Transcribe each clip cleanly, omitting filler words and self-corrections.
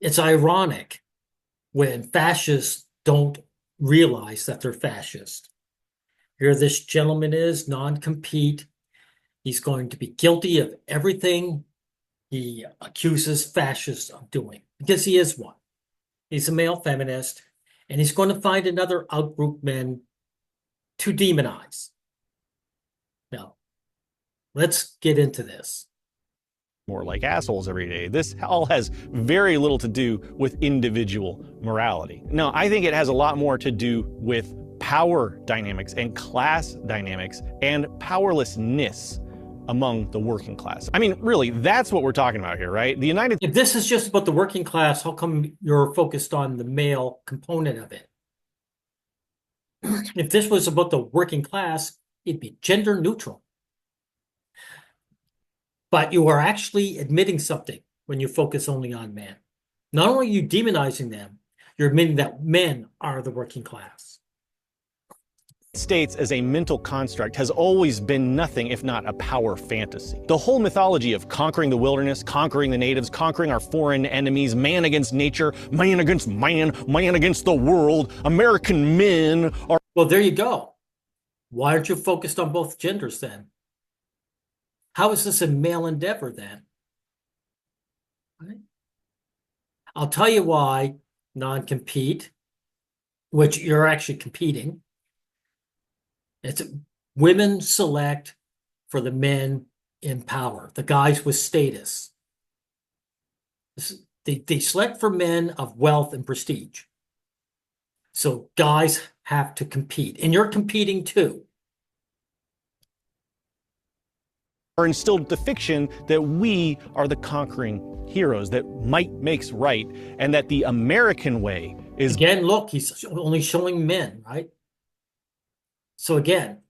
It's ironic when fascists don't realize that they're fascist. Here this gentleman is, non-compete. He's going to be guilty of everything he accuses fascists of doing, because he is one. He's a male feminist, and he's going to find another outgroup men to demonize. Now, let's get into this. More like assholes every day. This all has very little to do with individual morality. No, I think it has a lot more to do with power dynamics and class dynamics and powerlessness among the working class. I mean, really, that's what we're talking about here, right? If this is just about the working class, how come you're focused on the male component of it? If this was about the working class, it'd be gender neutral. But you are actually admitting something when you focus only on men. Not only are you demonizing them, you're admitting that men are the working class. States as a mental construct has always been nothing if not a power fantasy. The whole mythology of conquering the wilderness, conquering the natives, conquering our foreign enemies, man against nature, man against man, man against the world, American men are... Well, there you go. Why aren't you focused on both genders then? How is this a male endeavor then? Right? I'll tell you why non-compete, which you're actually competing. It's women select for the men in power, the guys with status. They select for men of wealth and prestige. So guys have to compete, and you're competing too. Are instilled the fiction that we are the conquering heroes, that might makes right, and that the American way is... Again, look, he's only showing men, right? So again,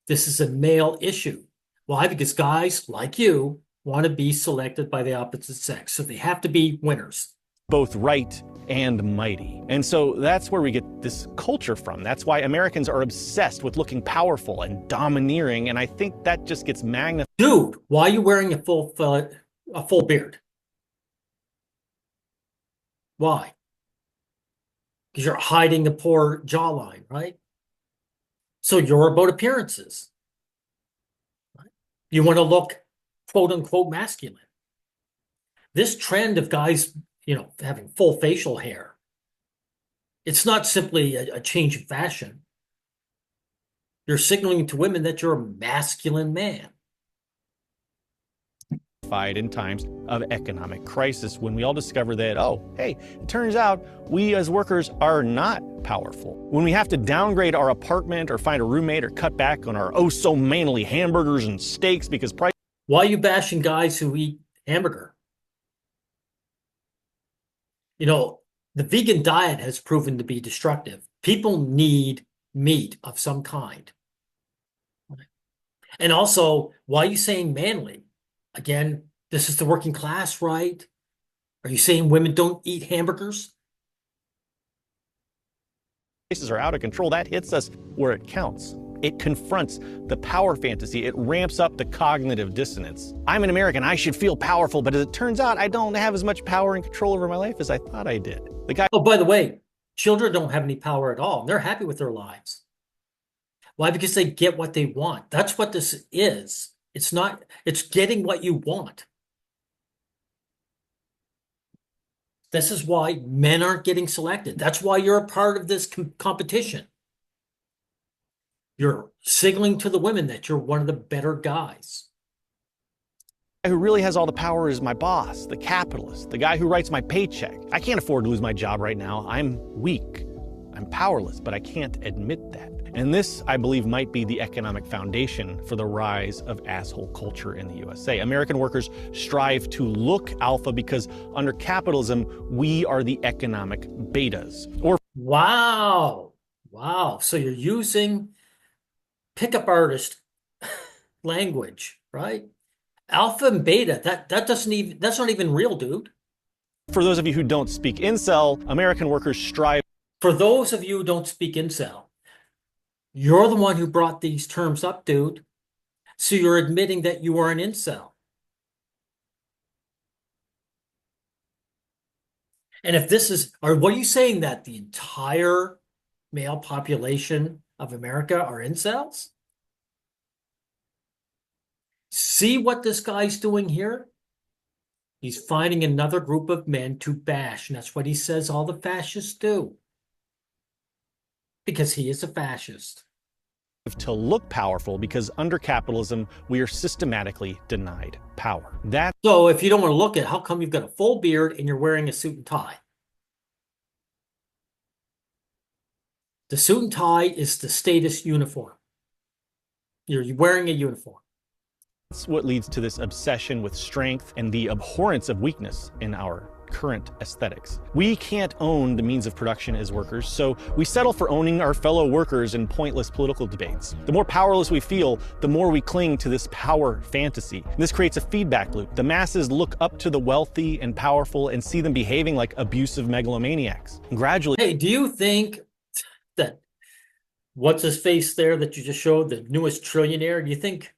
this is a male issue. Why? Because guys like you want to be selected by the opposite sex. So they have to be winners. Both right and mighty. And so that's where we get this culture from. That's why Americans are obsessed with looking powerful and domineering. And I think that just gets magnified. Dude, why are you wearing a full beard? Why? Because you're hiding the poor jawline, right? So you're about appearances. Right? You want to look quote unquote masculine. This trend of guys, having full facial hair, it's not simply a change of fashion. You're signaling to women that you're a masculine man. In times of economic crisis, when we all discover that, oh, hey, it turns out we as workers are not powerful. When we have to downgrade our apartment or find a roommate or cut back on our oh so manly hamburgers and steaks because price... Why are you bashing guys who eat hamburger? The vegan diet has proven to be destructive. People need meat of some kind. And also, why are you saying manly? Again, this is the working class, right? Are you saying women don't eat hamburgers? Prices are out of control. That hits us where it counts. It confronts the power fantasy. It ramps up the cognitive dissonance. I'm an American. I should feel powerful, but as it turns out, I don't have as much power and control over my life as I thought I did. Oh, by the way, children don't have any power at all. They're happy with their lives. Why? Because they get what they want. That's what this is. It's getting what you want. This is why men aren't getting selected. That's why you're a part of this competition. You're signaling to the women that you're one of the better guys. The guy who really has all the power is my boss, the capitalist, the guy who writes my paycheck. I can't afford to lose my job right now. I'm weak. I'm powerless, but I can't admit that. And this, I believe, might be the economic foundation for the rise of asshole culture in the USA. American workers strive to look alpha because under capitalism, we are the economic betas. Wow. So you're using pickup artist language, right? Alpha and beta, that's not even real, dude. For those of you who don't speak incel, American workers strive... For those of you who don't speak incel, you're the one who brought these terms up, dude. So you're admitting that you are an incel. And if this is, or what are you saying, that the entire male population of America are incels? See what this guy's doing here? He's finding another group of men to bash, and that's what he says all the fascists do. Because he is a fascist. To look powerful because under capitalism, we are systematically denied power. That So if you don't want to look at, how come you've got a full beard and you're wearing a suit and tie? The suit and tie is the status uniform. You're wearing a uniform. That's what leads to this obsession with strength and the abhorrence of weakness in our current aesthetics. We can't own the means of production as workers, so we settle for owning our fellow workers in pointless political debates. The more powerless we feel, the more we cling to this power fantasy. This creates a feedback loop. The masses look up to the wealthy and powerful and see them behaving like abusive megalomaniacs. And gradually, Hey, do you think that what's his face there that you just showed, the newest trillionaire, do you think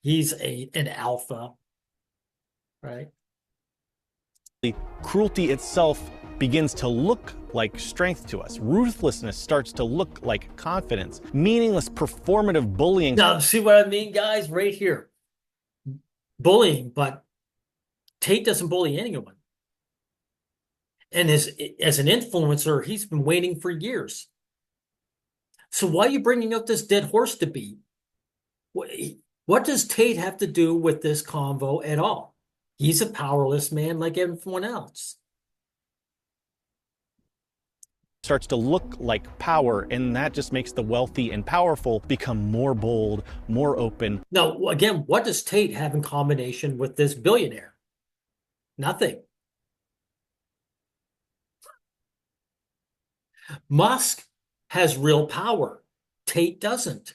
he's an alpha, right? cruelty itself begins to look like strength to us. Ruthlessness starts to look like confidence. Meaningless performative bullying. Now, see what I mean, guys? Right here. Bullying, but Tate doesn't bully anyone. And as an influencer, he's been waiting for years. So why are you bringing up this dead horse to beat? What does Tate have to do with this convo at all? He's a powerless man like everyone else. Starts to look like power, and that just makes the wealthy and powerful become more bold, more open. Now, again, what does Tate have in combination with this billionaire? Nothing. Musk has real power. Tate doesn't.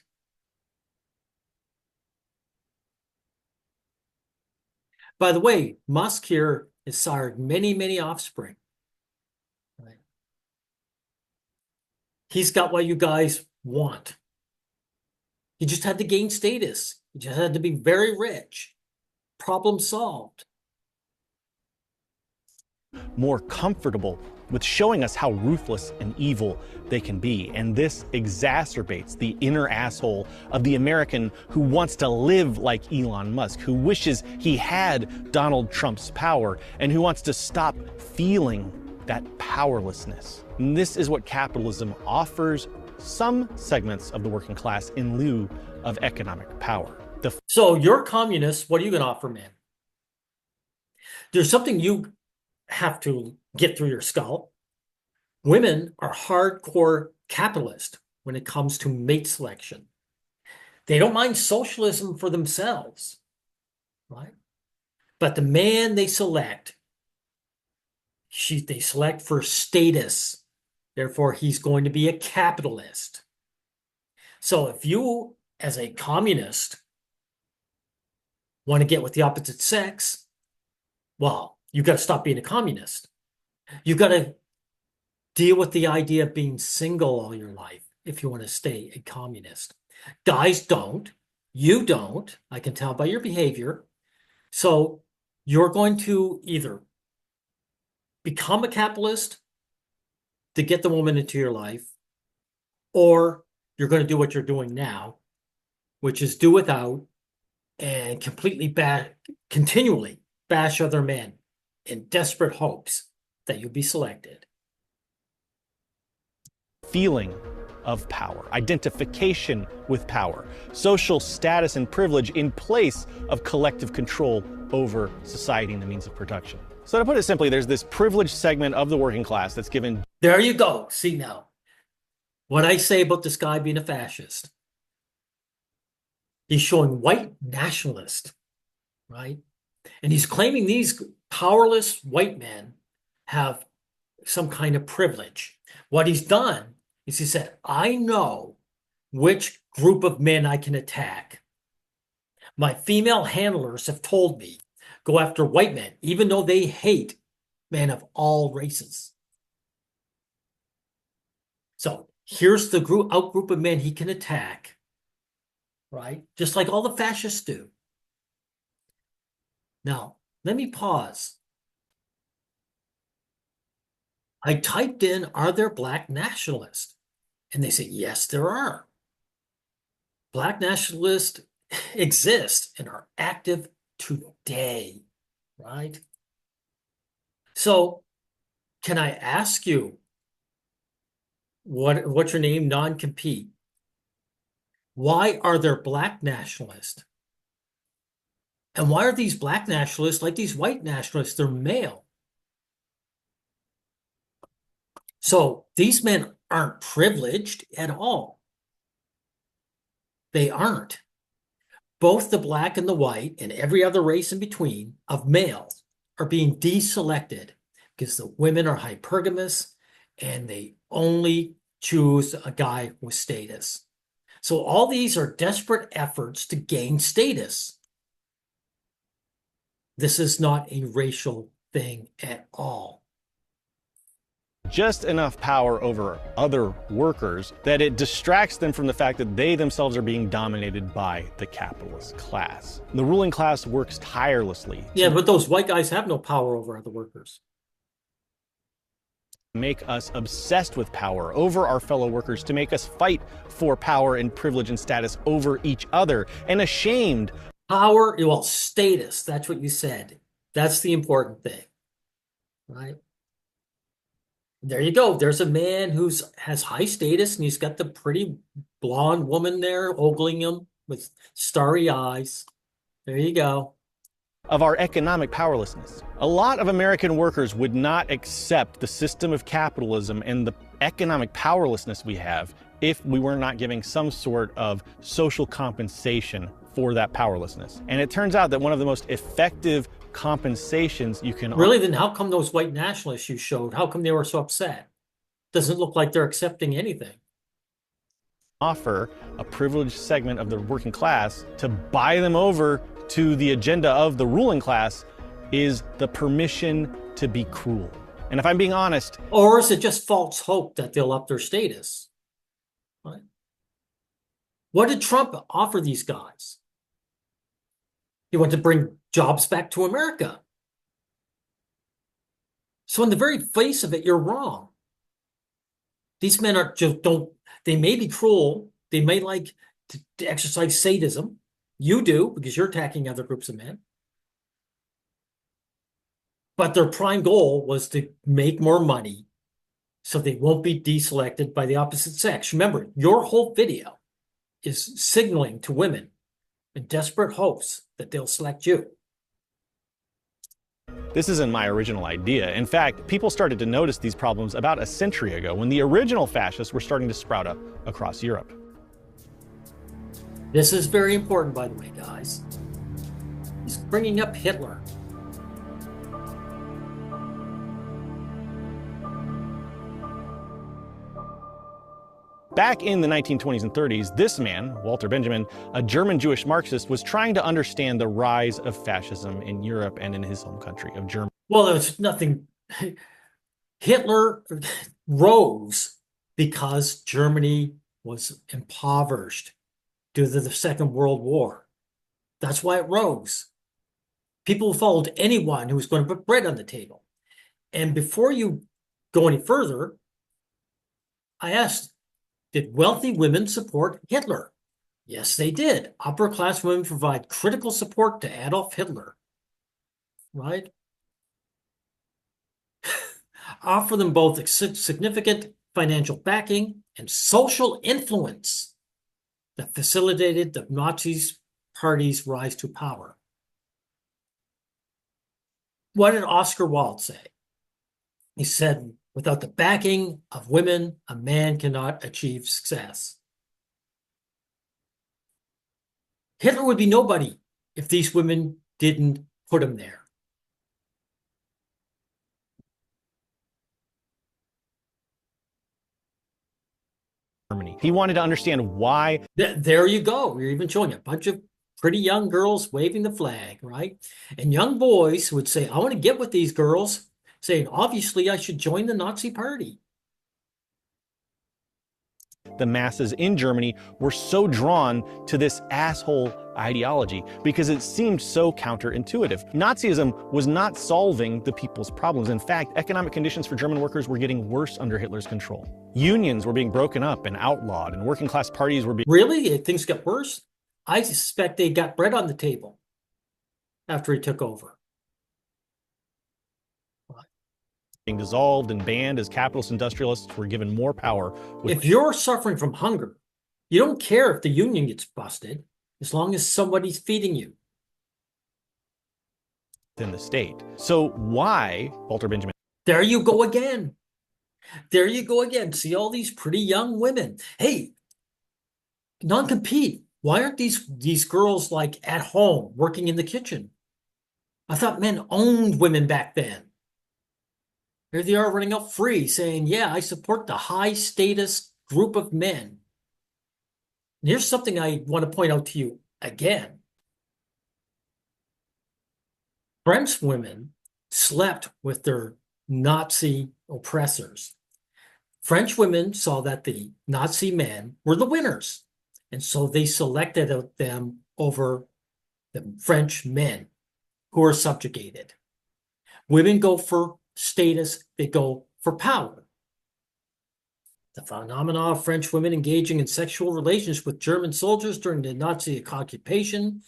By the way, Musk here has sired many, many offspring. Right? He's got what you guys want. He just had to gain status. He just had to be very rich. Problem solved. More comfortable with showing us how ruthless and evil they can be. And this exacerbates the inner asshole of the American who wants to live like Elon Musk, who wishes he had Donald Trump's power, and who wants to stop feeling that powerlessness. And this is what capitalism offers some segments of the working class in lieu of economic power. So you're communist. What are you going to offer, man? There's something you have to get through your skull. Women are hardcore capitalist when it comes to mate selection. They don't mind socialism for themselves, right? But the man they select, they select for status. Therefore, he's going to be a capitalist. So if you, as a communist, want to get with the opposite sex, well, you've got to stop being a communist. You've got to deal with the idea of being single all your life if you want to stay a communist. Guys don't. You don't. I can tell by your behavior. So you're going to either become a capitalist to get the woman into your life, or you're going to do what you're doing now, which is do without and continually bash other men in desperate hopes that you'll be selected. Feeling of power, identification with power, social status and privilege in place of collective control over society and the means of production. So to put it simply, there's this privileged segment of the working class that's given. There you go. See now, what I say about this guy being a fascist. He's showing white nationalist, right? And he's claiming these powerless white men have some kind of privilege. What he's done is he said, I know which group of men I can attack. My female handlers have told me, go after white men, even though they hate men of all races. So here's the outgroup of men he can attack, right? Just like all the fascists do. Now, let me pause. I typed in, are there black nationalists? And they said, yes, there are. Black nationalists exist and are active today, right? So can I ask you, what's your name? Non-compete. Why are there black nationalists? And why are these black nationalists like these white nationalists? They're male. So these men aren't privileged at all. They aren't. Both the black and the white and every other race in between of males are being deselected because the women are hypergamous and they only choose a guy with status. So all these are desperate efforts to gain status. This is not a racial thing at all. Just enough power over other workers that it distracts them from the fact that they themselves are being dominated by the capitalist class. The ruling class works tirelessly. Yeah, but those white guys have no power over other workers. Make us obsessed with power over our fellow workers, to make us fight for power and privilege and status over each other, and ashamed. Power, well, status, that's what you said. That's the important thing, right? There you go. There's a man has high status and he's got the pretty blonde woman there ogling him with starry eyes. There you go. Of our economic powerlessness. A lot of American workers would not accept the system of capitalism and the economic powerlessness we have if we were not giving some sort of social compensation for that powerlessness. And it turns out that one of the most effective compensations you can... Really, then how come those white nationalists you showed, how come they were so upset? Doesn't look like they're accepting anything. Offer a privileged segment of the working class to buy them over to the agenda of the ruling class is the permission to be cruel. And if I'm being honest... Or is it just false hope that they'll up their status? Right? What did Trump offer these guys? He wanted to bring jobs back to America. So in the very face of it, you're wrong. These men are just they may be cruel. They may like to exercise sadism. You do, because you're attacking other groups of men. But their prime goal was to make more money so they won't be deselected by the opposite sex. Remember, your whole video is signaling to women in desperate hopes that they'll select you. This isn't my original idea. In fact, people started to notice these problems about a century ago when the original fascists were starting to sprout up across Europe. This is very important, by the way, guys. He's bringing up Hitler. Back in the 1920s and 30s, this man, Walter Benjamin, a German Jewish Marxist, was trying to understand the rise of fascism in Europe and in his home country of Germany. Well, there's nothing. Hitler rose because Germany was impoverished due to the Second World War. That's why it rose. People followed anyone who was going to put bread on the table. And before you go any further, I asked, did wealthy women support Hitler? Yes, they did. Upper-class women provide critical support to Adolf Hitler, right? Offer them both significant financial backing and social influence that facilitated the Nazis party's rise to power. What did Oscar Wilde say? He said, without the backing of women, a man cannot achieve success. Hitler would be nobody if these women didn't put him there. He wanted to understand why. There you go. You're even showing a bunch of pretty young girls waving the flag, right? And young boys would say, I want to get with these girls, saying, obviously, I should join the Nazi party. the masses in Germany were so drawn to this asshole ideology because it seemed so counterintuitive. Nazism was not solving the people's problems. In fact, economic conditions for German workers were getting worse under Hitler's control. Unions were being broken up and outlawed, and working class parties were being... Really? Things got worse? I suspect they got bread on the table after he took over. being dissolved and banned as capitalist industrialists were given more power. If you're suffering from hunger, you don't care if the union gets busted, as long as somebody's feeding you. Within the state. So why, Walter Benjamin? There you go again. There you go again. See all these pretty young women. Hey, non-compete. Why aren't these girls like at home working in the kitchen? I thought men owned women back then. Here they are running out free saying, yeah, I support the high status group of men. And here's something I want to point out to you again. French women slept with their Nazi oppressors. French women saw that the Nazi men were the winners, and so they selected them over the French men who are subjugated. Women go for status, they go for power. The phenomenon of French women engaging in sexual relations with German soldiers during the Nazi occupation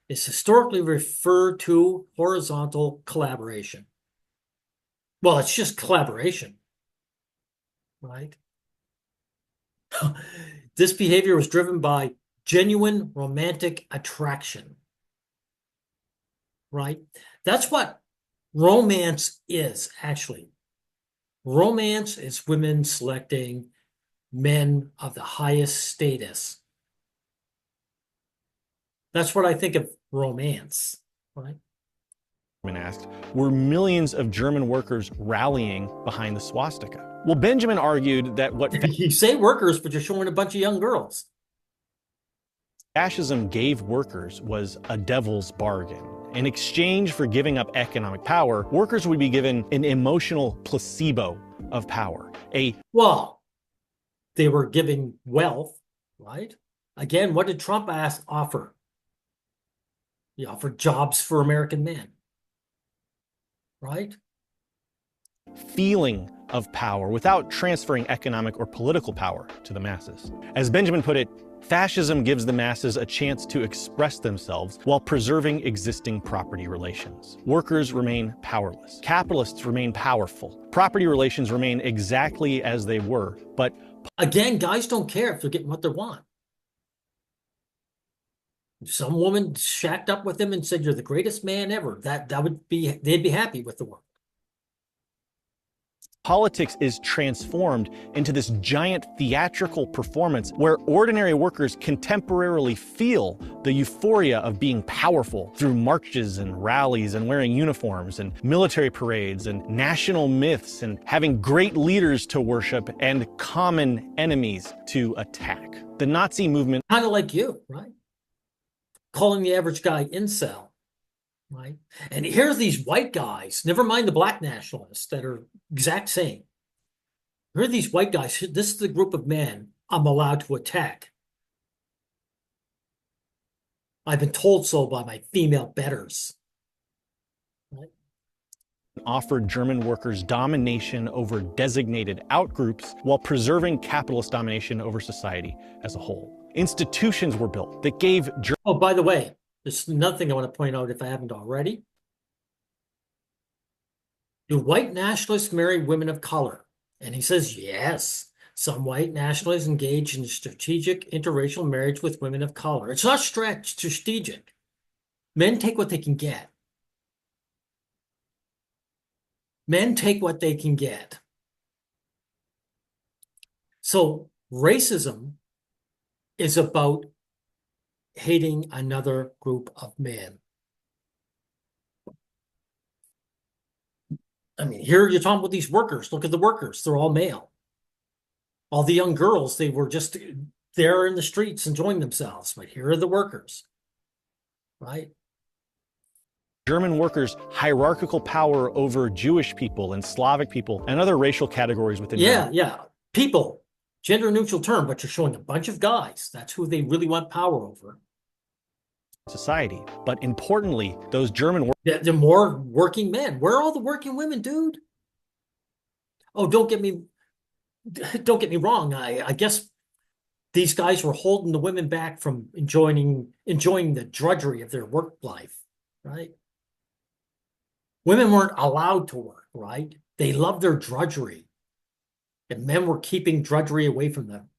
is historically referred to horizontal collaboration. Well, it's just collaboration, right? This behavior was driven by genuine romantic attraction, right? That's what romance is, actually. Romance is women selecting men of the highest status. That's what I think of romance, right? Asked, were millions of German workers rallying behind the swastika? Well, Benjamin argued that what you say workers, but you're showing a bunch of young girls. Fascism gave workers was a devil's bargain. In exchange for giving up economic power, workers would be given an emotional placebo of power. Well, they were giving wealth, right? Again, what did Trump offer? He offered jobs for American men, right? Feeling of power without transferring economic or political power to the masses. As Benjamin put it, fascism gives the masses a chance to express themselves while preserving existing property relations. Workers remain powerless. Capitalists remain powerful. Property relations remain exactly as they were, but... Again, guys don't care if they're getting what they want. If some woman shacked up with him and said, you're the greatest man ever, they'd be happy with the work. Politics is transformed into this giant theatrical performance where ordinary workers can temporarily feel the euphoria of being powerful through marches and rallies and wearing uniforms and military parades and national myths and having great leaders to worship and common enemies to attack. The Nazi movement... Kind of like you, right? Calling the average guy incel. Right. And here's these white guys, never mind the black nationalists that are exact same. Here are these white guys. This is the group of men I'm allowed to attack. I've been told so by my female betters. Right? Offered German workers domination over designated outgroups while preserving capitalist domination over society as a whole. Institutions were built that gave... Oh, by the way, there's another thing I want to point out if I haven't already. Do white nationalists marry women of color? And he says, yes. Some white nationalists engage in strategic interracial marriage with women of color. It's not strategic. Men take what they can get. Men take what they can get. So racism is about hating another group of men. I mean, here you're talking about these workers. Look at the workers. They're all male. All the young girls, they were just there in the streets enjoying themselves. But here are the workers, right? German workers' hierarchical power over Jewish people and Slavic people and other racial categories within Germany. Yeah. People. Gender neutral term, but you're showing a bunch of guys. That's who they really want power over. Society. But importantly, those German They're more working men. Where are all the working women, dude? Oh, don't get me wrong. I guess these guys were holding the women back from enjoying the drudgery of their work life, right? Women weren't allowed to work, right? They loved their drudgery. And men were keeping drudgery away from them.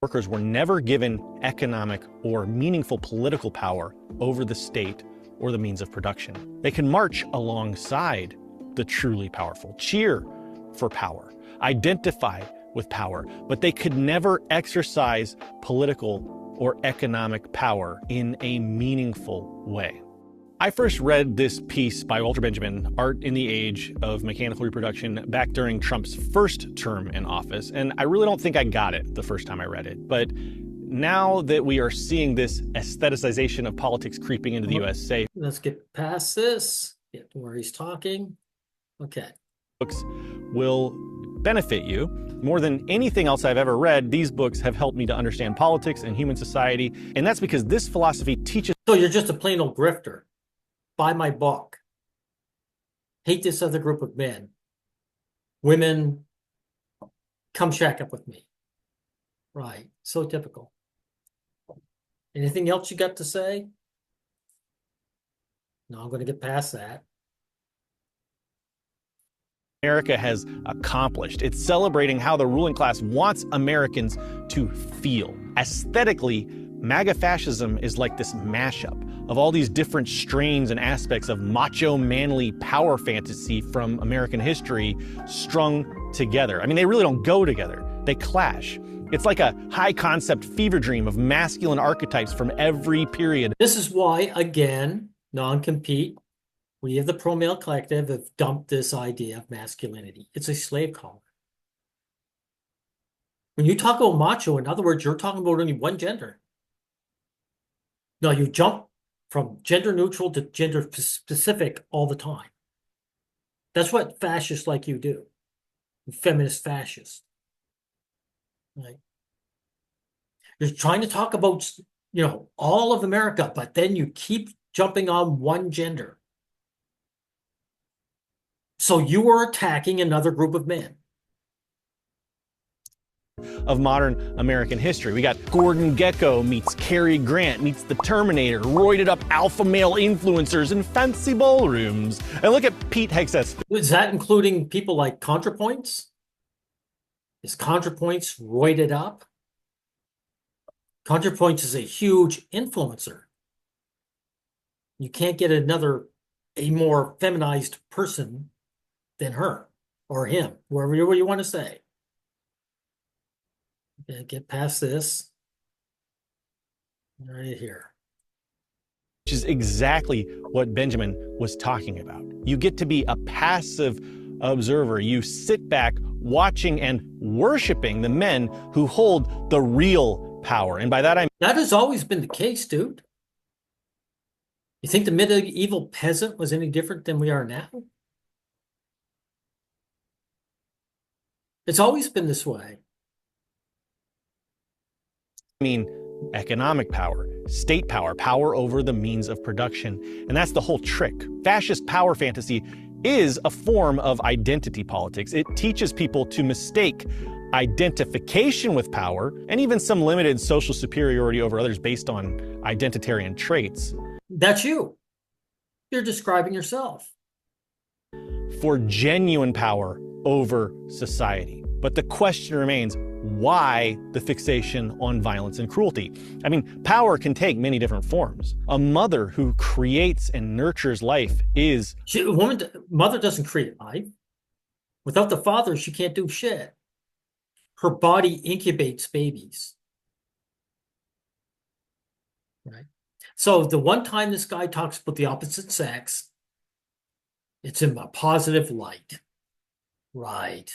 workers were never given economic or meaningful political power over the state or the means of production. They can march alongside the truly powerful, cheer for power, identify with power, but they could never exercise political or economic power in a meaningful way. I first read this piece by Walter Benjamin, Art in the Age of Mechanical Reproduction, back during Trump's first term in office, and I really don't think I got it the first time I read it. But now that we are seeing this aestheticization of politics creeping into the USA, let's get past this, get to where he's talking. Okay. Books will benefit you. More than anything else I've ever read, these books have helped me to understand politics and human society, and that's because this philosophy teaches. So you're just a plain old grifter. Buy my book. Hate this other group of men. Women, come shack up with me. Right. So typical. Anything else you got to say? No, I'm going to get past that. America has accomplished. It's celebrating how the ruling class wants Americans to feel. Aesthetically, MAGA fascism is like this mashup of all these different strains and aspects of macho, manly power fantasy from American history strung together. I mean, they really don't go together. They clash. It's like a high concept fever dream of masculine archetypes from every period. This is why, again, non-compete, we of the pro-male collective have dumped this idea of masculinity. It's a slave collar. When you talk about macho, in other words, you're talking about only one gender. No, you jump from gender neutral to gender specific all the time. That's what fascists like you do. Feminist fascists. Right? You're trying to talk about, all of America, but then you keep jumping on one gender. So you are attacking another group of men. Of modern American history. We got Gordon Gekko meets Cary Grant meets the Terminator, roided up alpha male influencers in fancy ballrooms. And look at Pete Hegseth's. Is that including people like ContraPoints? Is ContraPoints roided up? ContraPoints is a huge influencer. You can't get a more feminized person than her or him, wherever you want to say. Okay, get past this. Right here. Which is exactly what Benjamin was talking about. You get to be a passive observer. You sit back watching and worshiping the men who hold the real power. And by that I mean that has always been the case, dude. You think the medieval peasant was any different than we are now? It's always been this way. Economic power, state power, power over the means of production. And that's the whole trick. Fascist power fantasy is a form of identity politics. It teaches people to mistake identification with power and even some limited social superiority over others based on identitarian traits. That's you. You're describing yourself. For genuine power over society. But the question remains, why the fixation on violence and cruelty? I mean, power can take many different forms. A mother who creates and nurtures life is... Mother doesn't create life. Without the father, she can't do shit. Her body incubates babies. Right? So the one time this guy talks about the opposite sex, it's in a positive light. Right.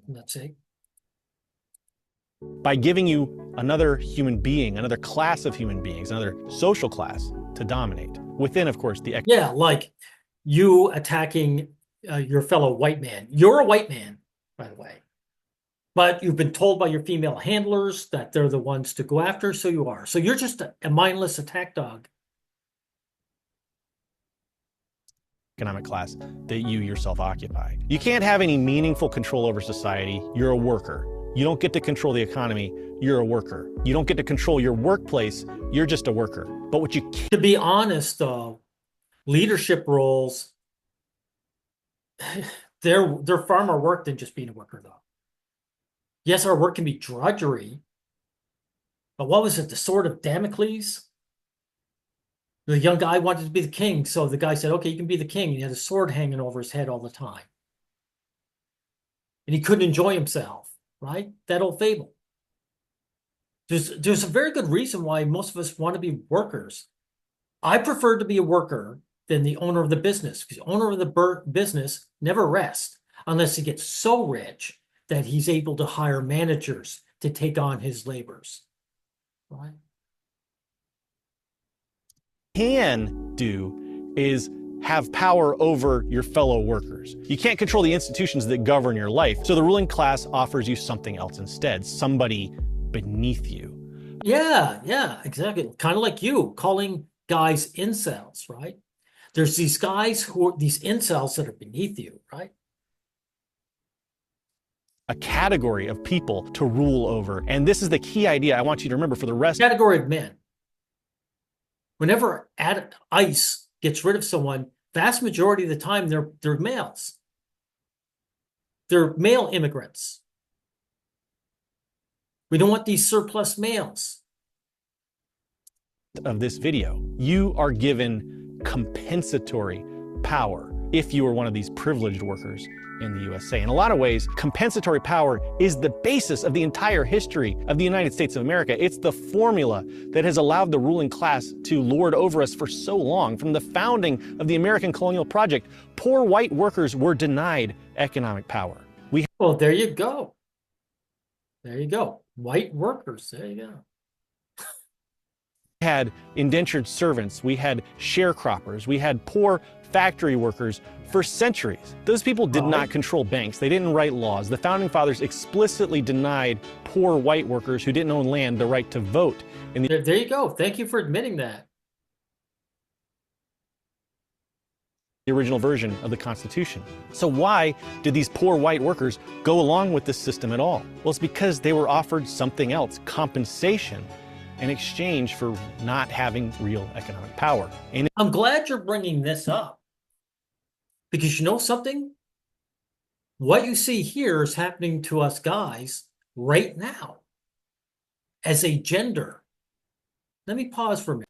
That's it. By giving you another human being, another class of human beings, another social class to dominate. Within, of course, the... Yeah, like you attacking your fellow white man. You're a white man, by the way. But you've been told by your female handlers that they're the ones to go after, so you are. So you're just a mindless attack dog. Economic class that you yourself occupy. You can't have any meaningful control over society. You're a worker. You don't get to control the economy. You're a worker. You don't get to control your workplace. You're just a worker. But what you can— To be honest, though, leadership roles, they're far more work than just being a worker, though. Yes, our work can be drudgery, but what was it? The sword of Damocles? The young guy wanted to be the king, so the guy said, okay, you can be the king. And he had a sword hanging over his head all the time. And he couldn't enjoy himself, right? That old fable. There's a very good reason why most of us want to be workers. I prefer to be a worker than the owner of the business, because the owner of the business never rests unless he gets so rich that he's able to hire managers to take on his labors, right? Can do is have power over your fellow workers. You can't control the institutions that govern your life, so the ruling class offers you something else instead, somebody beneath you. Yeah, exactly. Kind of like you calling guys incels, right? There's these guys who are these incels that are beneath you, right? A category of people to rule over. And this is the key idea I want you to remember for the rest. Category of men. Whenever ICE gets rid of someone, vast majority of the time they're males. They're male immigrants. We don't want these surplus males. Of this video, you are given compensatory power if you are one of these privileged workers in the USA. In a lot of ways, compensatory power is the basis of the entire history of the United States of America. It's the formula that has allowed the ruling class to lord over us for so long. From the founding of the American colonial project, poor white workers were denied economic power. Well, there you go. There you go. White workers. There you go. We had indentured servants, we had sharecroppers, we had poor factory workers for centuries. Those people did not control banks, they didn't write laws. The Founding Fathers explicitly denied poor white workers who didn't own land the right to vote. There you go. Thank you for admitting that. The original version of the Constitution. So why did these poor white workers go along with this system at all? Well, it's because they were offered something else, compensation, in exchange for not having real economic power. And I'm glad you're bringing this up, because you know something? What you see here is happening to us guys right now as a gender. Let me pause for a minute.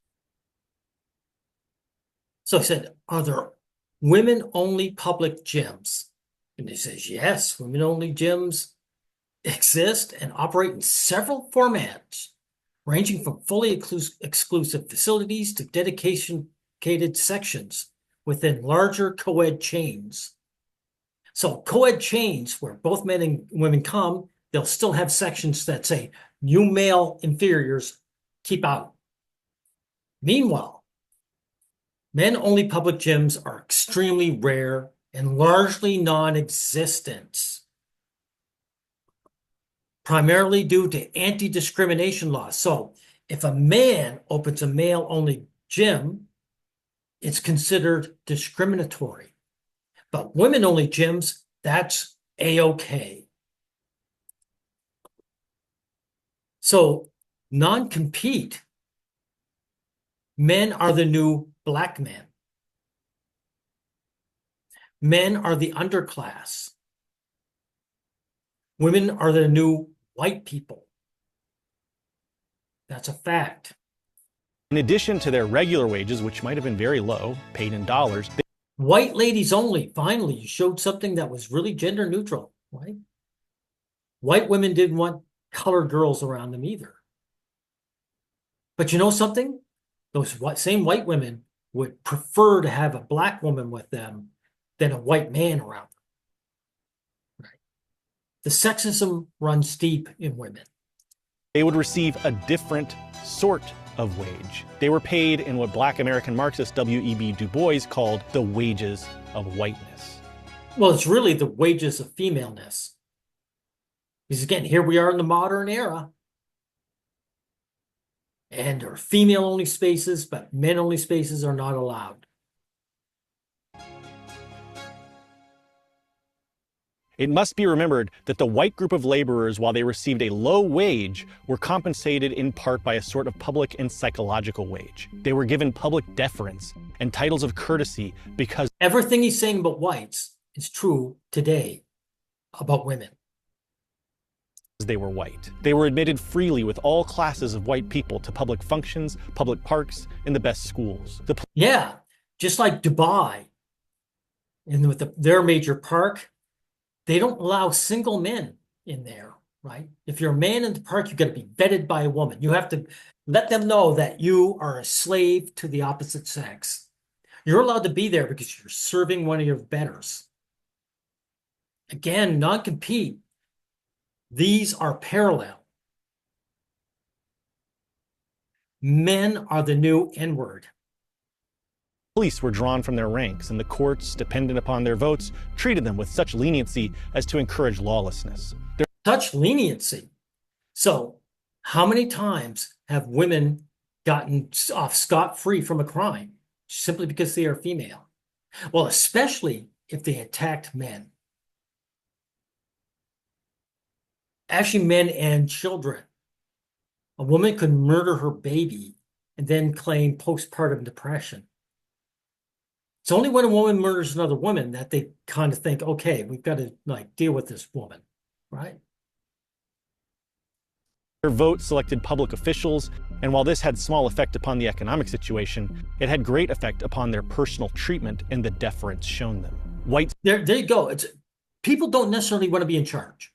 So I said, are there women-only public gyms? And he says, yes, women-only gyms exist and operate in several formats, ranging from fully exclusive facilities to dedicated sections within larger co-ed chains. So co-ed chains where both men and women come, they'll still have sections that say, you male inferiors, keep out. Meanwhile, men-only public gyms are extremely rare and largely non-existent, primarily due to anti-discrimination laws. So if a man opens a male-only gym, it's considered discriminatory. But women-only gyms, that's A-okay. So non-compete. Men are the new black men. Men are the underclass. Women are the new white people. That's a fact. in addition to their regular wages, which might have been very low, paid in dollars, White ladies only. Finally, you showed something that was really gender neutral, right? White women didn't want colored girls around them either. But you know something? Those same white women would prefer to have a black woman with them than a white man around them. Right? The sexism runs deep in women. they would receive a different sort of wage. They were paid in what Black American Marxist W.E.B. Du Bois called the wages of whiteness. Well, it's really the wages of femaleness. Because again, here we are in the modern era. And there are female-only spaces, but men-only spaces are not allowed. It must be remembered that the white group of laborers, while they received a low wage, were compensated in part by a sort of public and psychological wage. They were given public deference and titles of courtesy because everything he's saying about whites is true today about women. They were white. They were admitted freely with all classes of white people to public functions, public parks, and the best schools. Yeah, just like Dubai, and with their major park, they don't allow single men in there, right? If you're a man in the park, you've got to be vetted by a woman. You have to let them know that you are a slave to the opposite sex. You're allowed to be there because you're serving one of your betters. Again, non-compete. These are parallel. Men are the new N-word. Police were drawn from their ranks, and the courts, dependent upon their votes, treated them with such leniency as to encourage lawlessness. Such leniency. So, how many times have women gotten off scot-free from a crime simply because they are female? Well, especially if they attacked men. Actually, men and children. A woman could murder her baby and then claim postpartum depression. It's only when a woman murders another woman that they kind of think, okay, we've got to deal with this woman, right? Their vote selected public officials, and while this had small effect upon the economic situation, it had great effect upon their personal treatment and the deference shown them. Whites. There you go. People don't necessarily want to be in charge.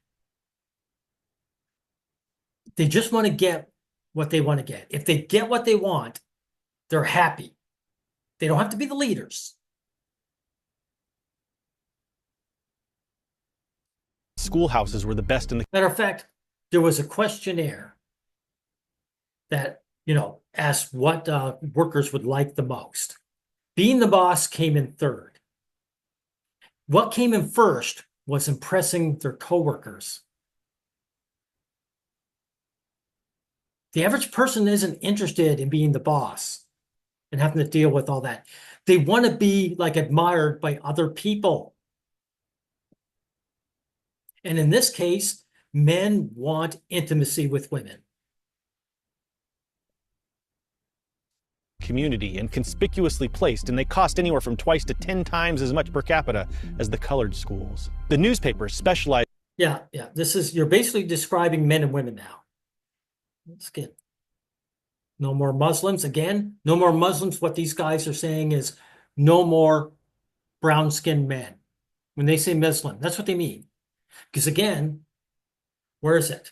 They just want to get what they want to get. If they get what they want, they're happy. They don't have to be the leaders. Schoolhouses were the best in the... Matter of fact, there was a questionnaire that, asked what workers would like the most. Being the boss came in third. What came in first was impressing their coworkers. The average person isn't interested in being the boss and having to deal with all that. They want to be admired by other people. And in this case, men want intimacy with women. Community and conspicuously placed, and they cost anywhere from 2 to 10 times as much per capita as the colored schools. The newspapers specialized. Yeah. You're basically describing men and women now. Let's get no more Muslims. Again, no more Muslims. What these guys are saying is no more brown-skinned men. When they say Muslim, that's what they mean. Because again, where is it?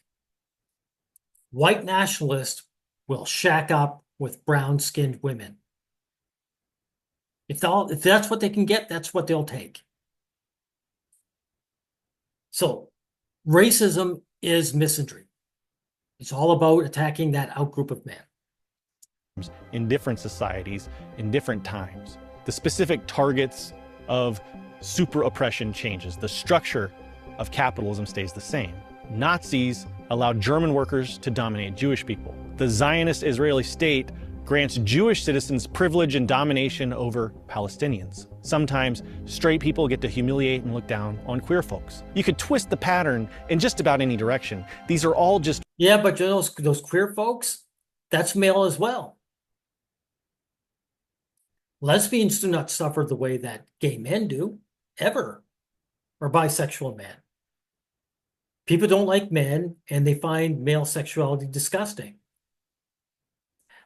White nationalists will shack up with brown-skinned women. If that's what they can get, that's what they'll take. So racism is misandry. It's all about attacking that outgroup of men. In different societies, in different times. The specific targets of super oppression changes. The structure of capitalism stays the same. Nazis allowed German workers to dominate Jewish people. The Zionist Israeli state grants Jewish citizens privilege and domination over Palestinians. Sometimes straight people get to humiliate and look down on queer folks. You could twist the pattern in just about any direction. These are all just... Yeah, but those queer folks, that's male as well. Lesbians do not suffer the way that gay men do, ever, or bisexual men. People don't like men, and they find male sexuality disgusting.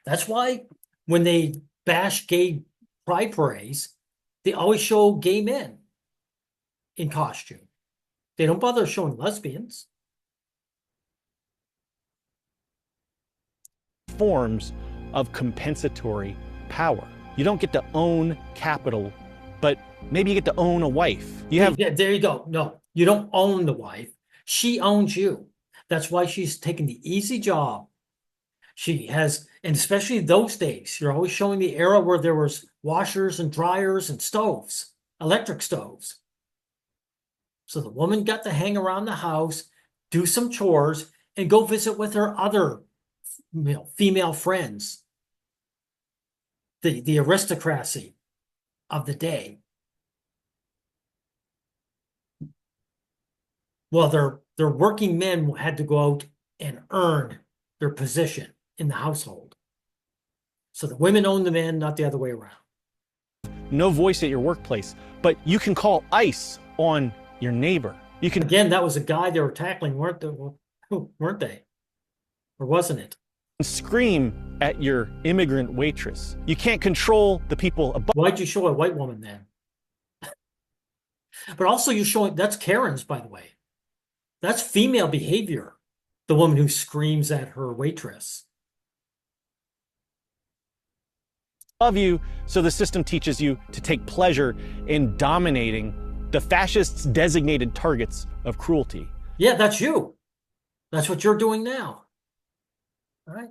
That's why when they bash gay pride parades, they always show gay men in costume. They don't bother showing lesbians. Forms of compensatory power. You don't get to own capital, but maybe you get to own a wife. Yeah, there you go. No, you don't own the wife. She owns you. That's why she's taking the easy job. She has, and especially those days, you're always showing the era where there was washers and dryers and stoves, electric stoves. So the woman got to hang around the house, do some chores, and go visit with her other female friends, the aristocracy of the day. Well, their working men had to go out and earn their position in the household. So the women owned the men, not the other way around. No voice at your workplace, but you can call ICE on your neighbor. You can Again, that was a guy they were tackling, weren't they? Or wasn't it? scream at your immigrant waitress. You can't control the people above. Why'd you show a white woman then? But also you're showing, that's Karen's, by the way. That's female behavior. The woman who screams at her waitress. Above you, so the system teaches you to take pleasure in dominating the fascists' designated targets of cruelty. Yeah, that's you. That's what you're doing now. All right.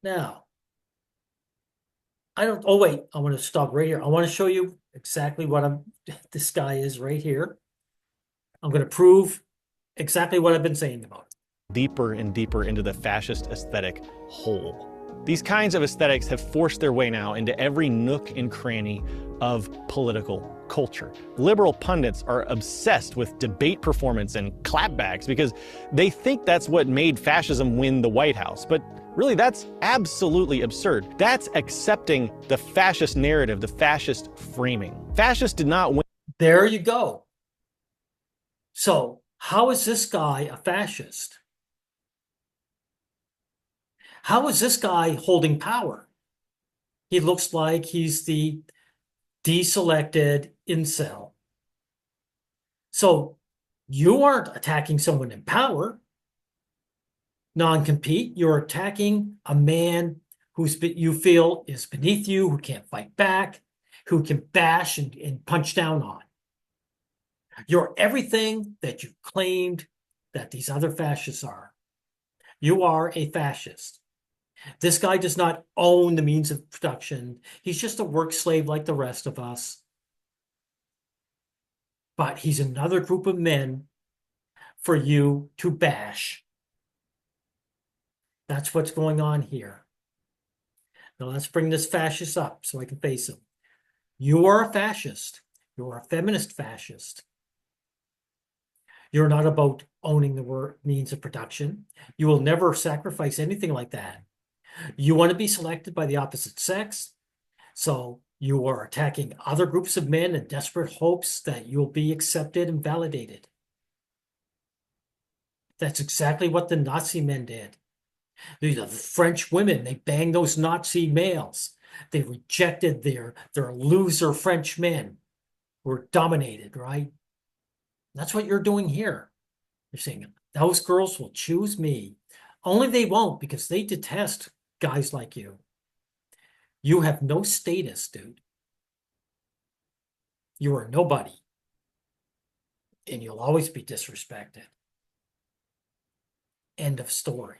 Now, oh wait, I want to stop right here. I want to show you exactly what this guy is right here. I'm going to prove exactly what I've been saying about it. Deeper and deeper into the fascist aesthetic hole. These kinds of aesthetics have forced their way now into every nook and cranny of political culture. Liberal pundits are obsessed with debate performance and clapbacks because they think that's what made fascism win the White House. But really, that's absolutely absurd. That's accepting the fascist narrative, the fascist framing. Fascists did not win. There you go. So, how is this guy a fascist? How is this guy holding power? He looks like he's the deselected incel. So you aren't attacking someone in power. Non-compete, you're attacking a man you feel is beneath you, who can't fight back, who can bash and punch down on. You're everything that you claimed that these other fascists are. You are a fascist. This guy does not own the means of production. He's just a work slave like the rest of us. But he's another group of men for you to bash. That's what's going on here. Now let's bring this fascist up so I can face him. You are a fascist. You're a feminist fascist. You're not about owning the means of production. You will never sacrifice anything like that. You want to be selected by the opposite sex, so you are attacking other groups of men in desperate hopes that you'll be accepted and validated. That's exactly what the Nazi men did. The French women, they banged those Nazi males. They rejected their loser French men who were dominated, right? That's what you're doing here. You're saying, those girls will choose me. Only they won't, because they detest guys like you. You have no status, dude. You are nobody. And you'll always be disrespected. End of story.